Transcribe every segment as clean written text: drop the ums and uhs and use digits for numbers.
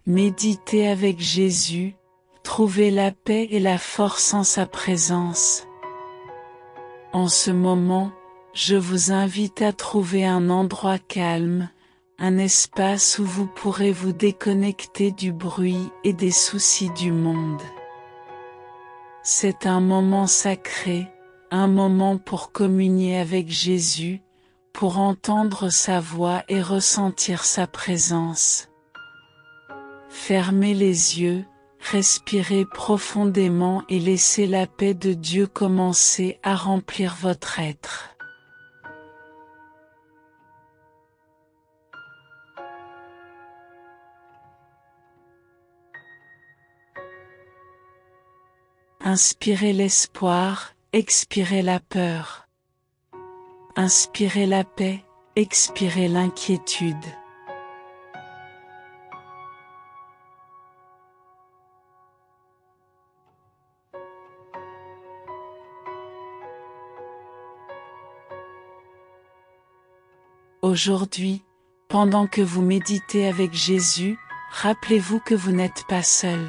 Méditez avec Jésus, trouvez la paix et la force en sa présence. En ce moment, je vous invite à trouver un endroit calme, un espace où vous pourrez vous déconnecter du bruit et des soucis du monde. C'est un moment sacré, un moment pour communier avec Jésus, pour entendre sa voix et ressentir sa présence. Fermez les yeux, respirez profondément et laissez la paix de Dieu commencer à remplir votre être. Inspirez l'espoir, expirez la peur. Inspirez la paix, expirez l'inquiétude. Aujourd'hui, pendant que vous méditez avec Jésus, rappelez-vous que vous n'êtes pas seul.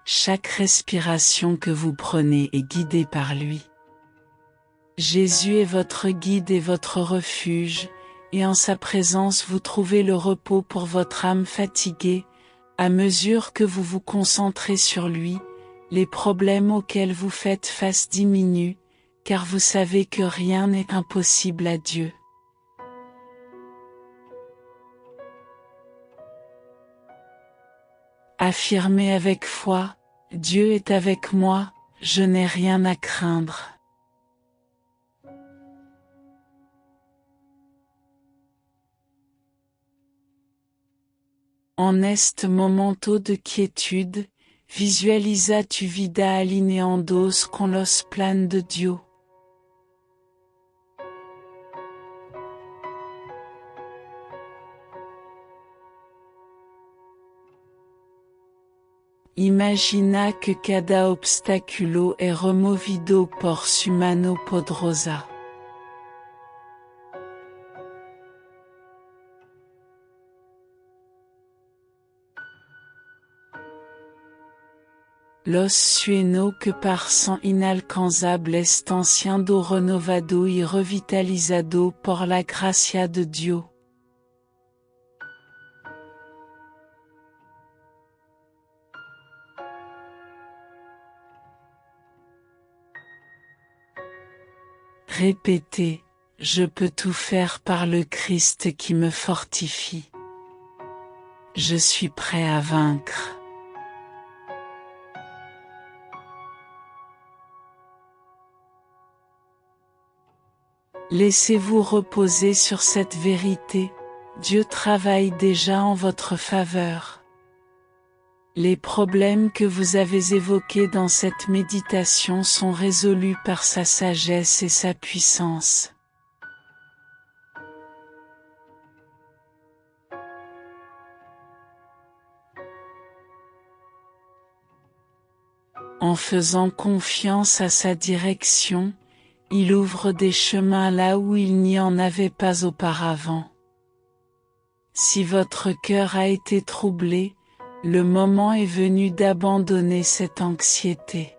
Chaque respiration que vous prenez est guidée par lui. Jésus est votre guide et votre refuge, et en sa présence vous trouvez le repos pour votre âme fatiguée. À mesure que vous vous concentrez sur lui, les problèmes auxquels vous faites face diminuent, car vous savez que rien n'est impossible à Dieu. Affirmez avec foi, Dieu est avec moi, je n'ai rien à craindre. En est momento de quiétude, visualisa tu vida alineandos con los plan de Dios. Imagina que cada obstáculo es removido por su mano poderosa. Los sueños que par son inalcanzable están siendo renovado y revitalizado por la gracia de Dios. Répétez, je peux tout faire par le Christ qui me fortifie. Je suis prêt à vaincre. Laissez-vous reposer sur cette vérité, Dieu travaille déjà en votre faveur. Les problèmes que vous avez évoqués dans cette méditation sont résolus par sa sagesse et sa puissance. En faisant confiance à sa direction, il ouvre des chemins là où il n'y en avait pas auparavant. Si votre cœur a été troublé, le moment est venu d'abandonner cette anxiété.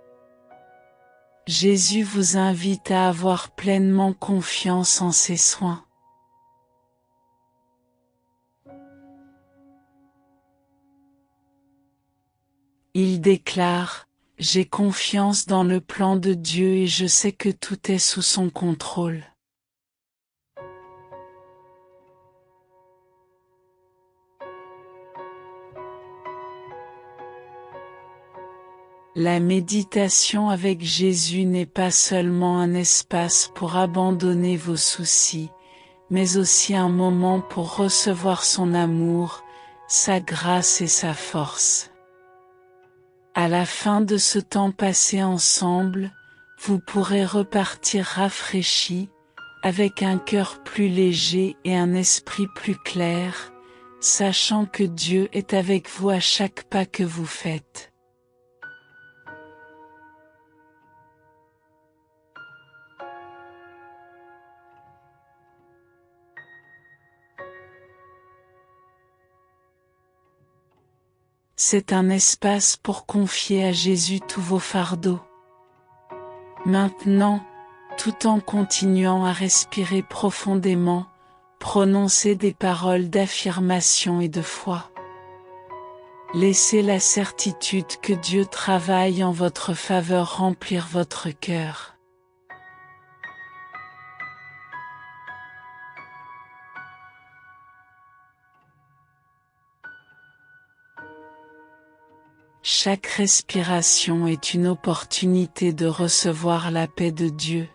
Jésus vous invite à avoir pleinement confiance en ses soins. Il déclare, « J'ai confiance dans le plan de Dieu et je sais que tout est sous son contrôle. » La méditation avec Jésus n'est pas seulement un espace pour abandonner vos soucis, mais aussi un moment pour recevoir son amour, sa grâce et sa force. À la fin de ce temps passé ensemble, vous pourrez repartir rafraîchi, avec un cœur plus léger et un esprit plus clair, sachant que Dieu est avec vous à chaque pas que vous faites. C'est un espace pour confier à Jésus tous vos fardeaux. Maintenant, tout en continuant à respirer profondément, prononcez des paroles d'affirmation et de foi. Laissez la certitude que Dieu travaille en votre faveur remplir votre cœur. Chaque respiration est une opportunité de recevoir la paix de Dieu.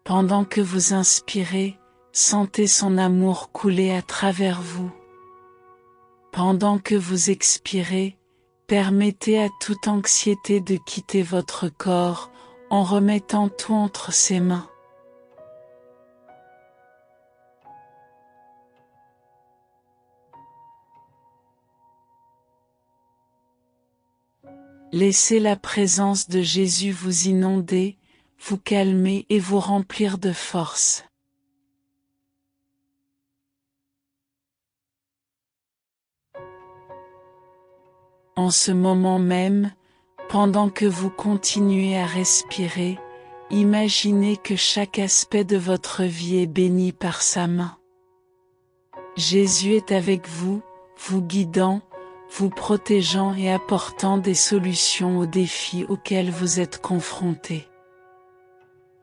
Pendant que vous inspirez, sentez son amour couler à travers vous. Pendant que vous expirez, permettez à toute anxiété de quitter votre corps en remettant tout entre ses mains. Laissez la présence de Jésus vous inonder, vous calmer et vous remplir de force. En ce moment même, pendant que vous continuez à respirer, imaginez que chaque aspect de votre vie est béni par sa main. Jésus est avec vous, vous guidant, vous protégeant et apportant des solutions aux défis auxquels vous êtes confrontés.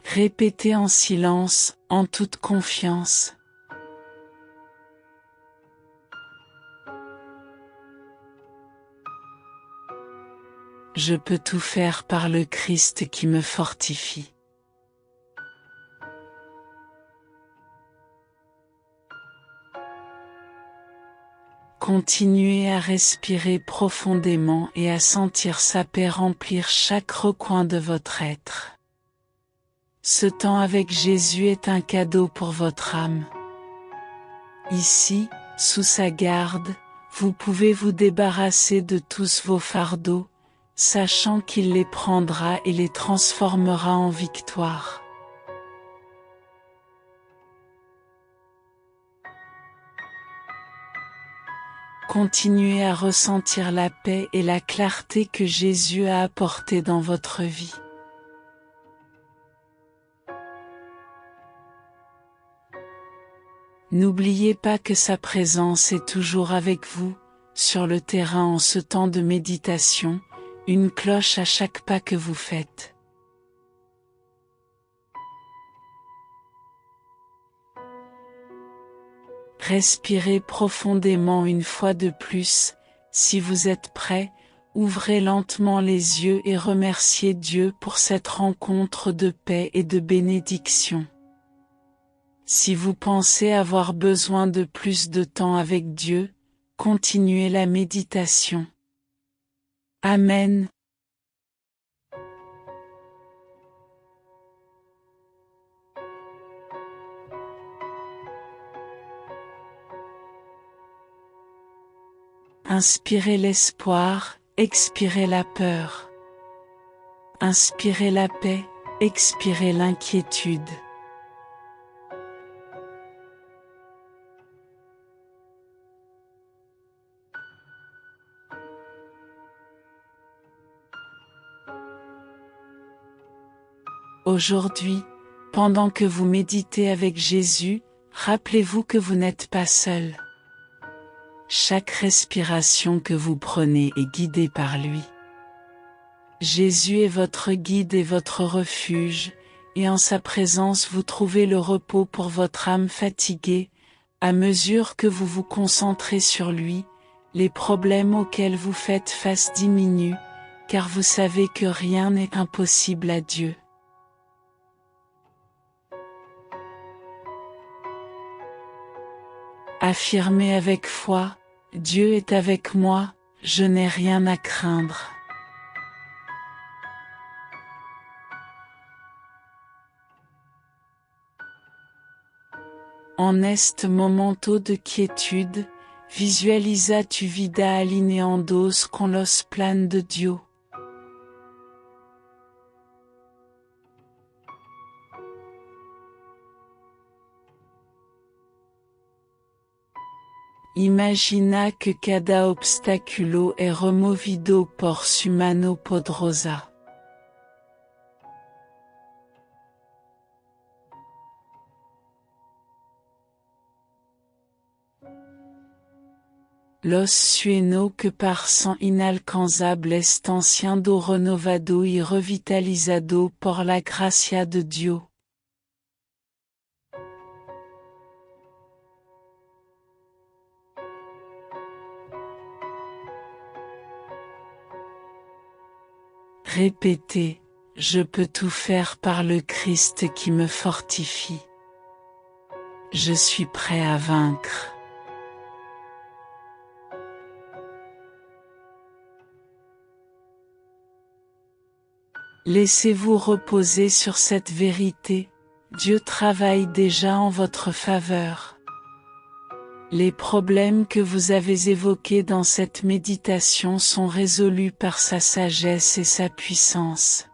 Répétez en silence, en toute confiance. Je peux tout faire par le Christ qui me fortifie. Continuez à respirer profondément et à sentir sa paix remplir chaque recoin de votre être. Ce temps avec Jésus est un cadeau pour votre âme. Ici, sous sa garde, vous pouvez vous débarrasser de tous vos fardeaux, sachant qu'il les prendra et les transformera en victoire. Continuez à ressentir la paix et la clarté que Jésus a apportées dans votre vie. N'oubliez pas que sa présence est toujours avec vous, sur le terrain en ce temps de méditation, une cloche à chaque pas que vous faites. Respirez profondément une fois de plus, si vous êtes prêt, ouvrez lentement les yeux et remerciez Dieu pour cette rencontre de paix et de bénédiction. Si vous pensez avoir besoin de plus de temps avec Dieu, continuez la méditation. Amen. Inspirez l'espoir, expirez la peur. Inspirez la paix, expirez l'inquiétude. Aujourd'hui, pendant que vous méditez avec Jésus, rappelez-vous que vous n'êtes pas seul. Chaque respiration que vous prenez est guidée par lui. Jésus est votre guide et votre refuge, et en sa présence vous trouvez le repos pour votre âme fatiguée. À mesure que vous vous concentrez sur lui, les problèmes auxquels vous faites face diminuent, car vous savez que rien n'est impossible à Dieu. Affirmez avec foi, Dieu est avec moi, je n'ai rien à craindre. En este momento de quietude, visualisa tu vida alineandos con los planes de Dios. Imagina que cada obstáculo é removido por su mano poderosa. Los sueños que par son inalcanzable están siendo renovado y revitalizado por la gracia de Dios. Répétez, je peux tout faire par le Christ qui me fortifie. Je suis prêt à vaincre. Laissez-vous reposer sur cette vérité, Dieu travaille déjà en votre faveur. Les problèmes que vous avez évoqués dans cette méditation sont résolus par sa sagesse et sa puissance.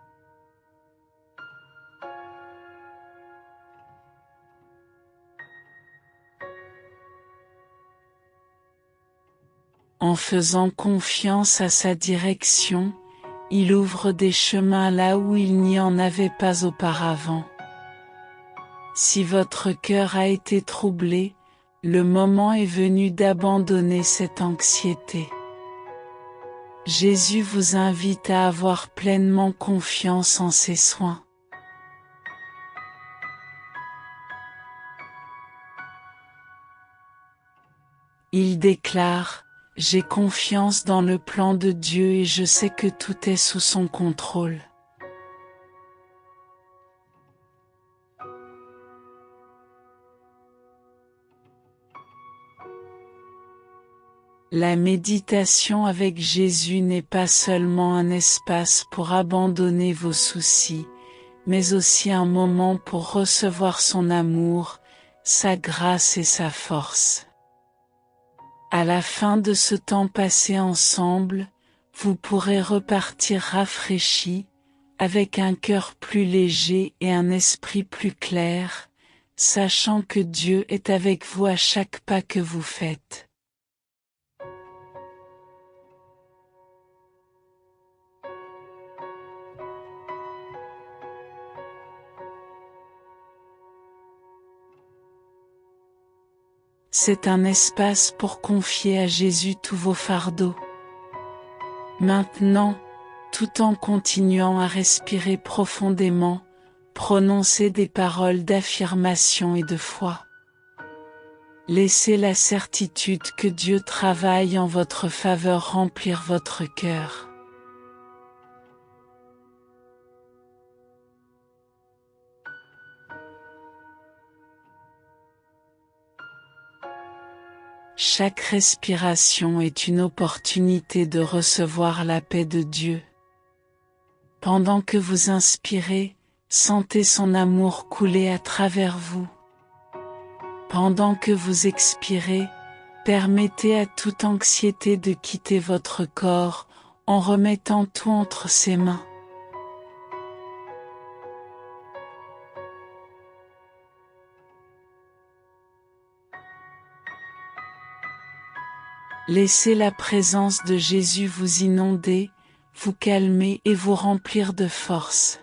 En faisant confiance à sa direction, il ouvre des chemins là où il n'y en avait pas auparavant. Si votre cœur a été troublé, le moment est venu d'abandonner cette anxiété. Jésus vous invite à avoir pleinement confiance en ses soins. Il déclare: j'ai confiance dans le plan de Dieu et je sais que tout est sous son contrôle. La méditation avec Jésus n'est pas seulement un espace pour abandonner vos soucis, mais aussi un moment pour recevoir son amour, sa grâce et sa force. À la fin de ce temps passé ensemble, vous pourrez repartir rafraîchi, avec un cœur plus léger et un esprit plus clair, sachant que Dieu est avec vous à chaque pas que vous faites. C'est un espace pour confier à Jésus tous vos fardeaux. Maintenant, tout en continuant à respirer profondément, prononcez des paroles d'affirmation et de foi. Laissez la certitude que Dieu travaille en votre faveur remplir votre cœur. Chaque respiration est une opportunité de recevoir la paix de Dieu. Pendant que vous inspirez, sentez son amour couler à travers vous. Pendant que vous expirez, permettez à toute anxiété de quitter votre corps en remettant tout entre ses mains. Laissez la présence de Jésus vous inonder, vous calmer et vous remplir de force.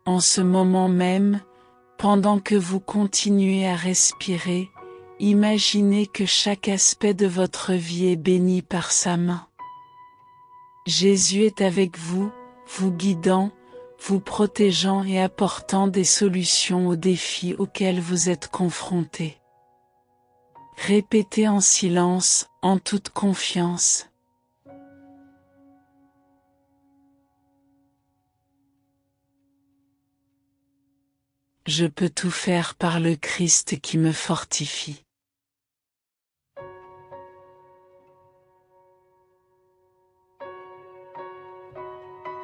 En ce moment même, pendant que vous continuez à respirer, imaginez que chaque aspect de votre vie est béni par sa main. Jésus est avec vous, vous guidant, vous protégeant et apportant des solutions aux défis auxquels vous êtes confrontés. Répétez en silence, en toute confiance. Je peux tout faire par le Christ qui me fortifie.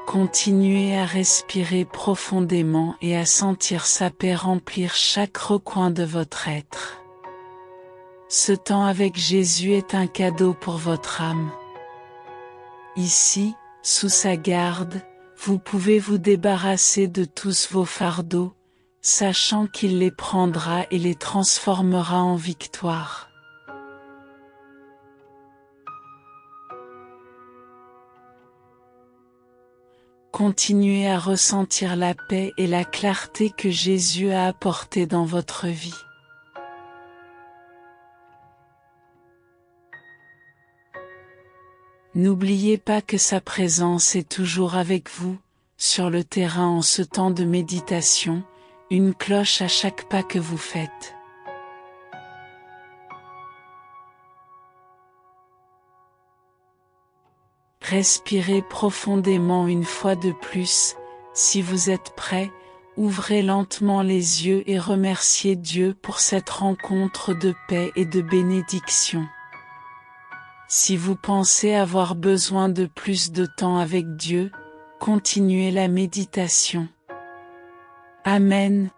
Continuez à respirer profondément et à sentir sa paix remplir chaque recoin de votre être. Ce temps avec Jésus est un cadeau pour votre âme. Ici, sous sa garde, Vous pouvez vous débarrasser de tous vos fardeaux, sachant qu'il les prendra et les transformera en victoire. Continuez à ressentir la paix et la clarté que Jésus a apportées dans votre vie. N'oubliez pas que sa présence est toujours avec vous, sur le terrain en ce temps de méditation, une cloche à chaque pas que vous faites. Respirez profondément une fois de plus, si vous êtes prêt, ouvrez lentement les yeux et remerciez Dieu pour cette rencontre de paix et de bénédiction. Si vous pensez avoir besoin de plus de temps avec Dieu, continuez la méditation. Amen.